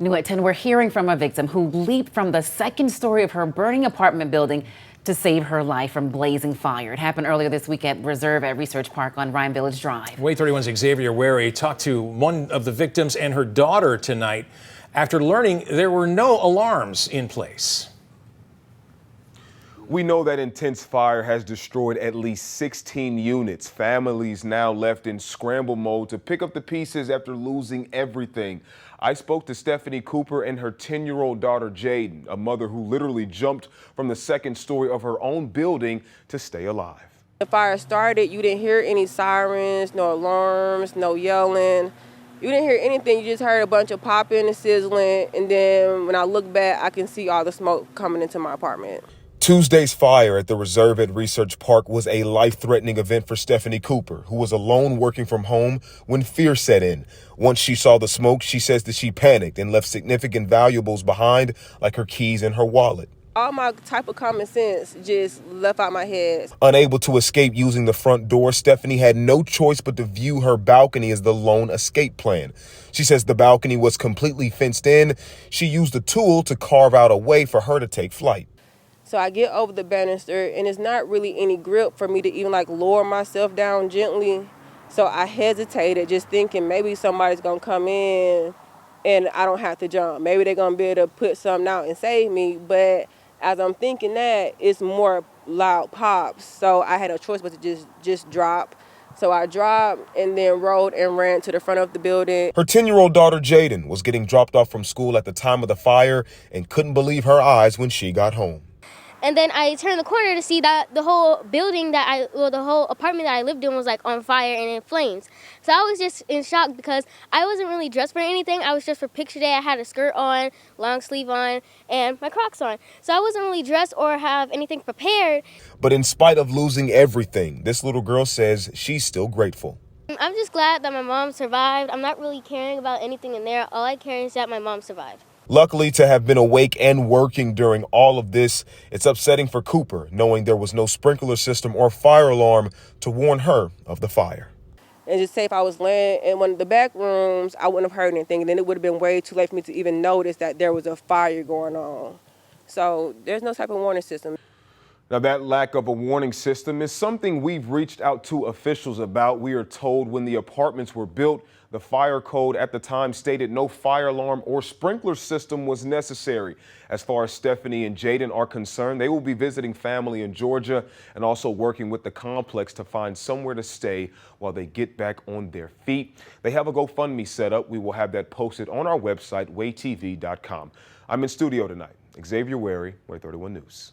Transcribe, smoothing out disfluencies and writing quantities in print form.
New at 10, we're hearing from a victim who leaped from the second story of her burning apartment building to save her life from blazing fire. It happened earlier this week at Reserve at Research Park on Ryan Village Drive. WAAY 31's Xavier Wary talked to one of the victims and her daughter tonight after learning there were no alarms in place. We know that intense fire has destroyed at least 16 units. Families now left in scramble mode to pick up the pieces after losing everything. I spoke to Stephanie Cooper and her 10-year-old daughter, Jaden, a mother who literally jumped from the second story of her own building to stay alive. The fire started, you didn't hear any sirens, no alarms, no yelling. You didn't hear anything, you just heard a bunch of popping and sizzling, and then when I look back, I can see all the smoke coming into my apartment. Tuesday's fire at the Reserve at Research Park was a life-threatening event for Stephanie Cooper, who was alone working from home when fear set in. Once she saw the smoke, she says that she panicked and left significant valuables behind, like her keys and her wallet. All my type of common sense just left out my head. Unable to escape using the front door, Stephanie had no choice but to view her balcony as the lone escape plan. She says the balcony was completely fenced in. She used a tool to carve out a way for her to take flight. So I get over the banister, and it's not really any grip for me to even lower myself down gently. So I hesitated, just thinking maybe somebody's gonna come in and I don't have to jump. Maybe they're gonna be able to put something out and save me. But as I'm thinking that, it's more loud pops. So I had a choice but to just drop. So I dropped and then rolled and ran to the front of the building. Her 10-year-old daughter, Jaden, was getting dropped off from school at the time of the fire and couldn't believe her eyes when she got home. And then I turned the corner to see that the whole building the whole apartment that I lived in was on fire and in flames. So I was just in shock because I wasn't really dressed for anything. I was just for picture day. I had a skirt on, long sleeve on, and my Crocs on. So I wasn't really dressed or have anything prepared. But in spite of losing everything, this little girl says she's still grateful. I'm just glad that my mom survived. I'm not really caring about anything in there. All I care is that my mom survived. Luckily, to have been awake and working during all of this, it's upsetting for Cooper, knowing there was no sprinkler system or fire alarm to warn her of the fire. And just say if I was laying in one of the back rooms, I wouldn't have heard anything. And then it would have been way too late for me to even notice that there was a fire going on. So there's no type of warning system. Now, that lack of a warning system is something we've reached out to officials about. We are told when the apartments were built, the fire code at the time stated no fire alarm or sprinkler system was necessary. As far as Stephanie and Jaden are concerned, they will be visiting family in Georgia and also working with the complex to find somewhere to stay while they get back on their feet. They have a GoFundMe set up. We will have that posted on our website, WAAYTV.com. I'm in studio tonight. Xavier Wary, WAAY 31 News.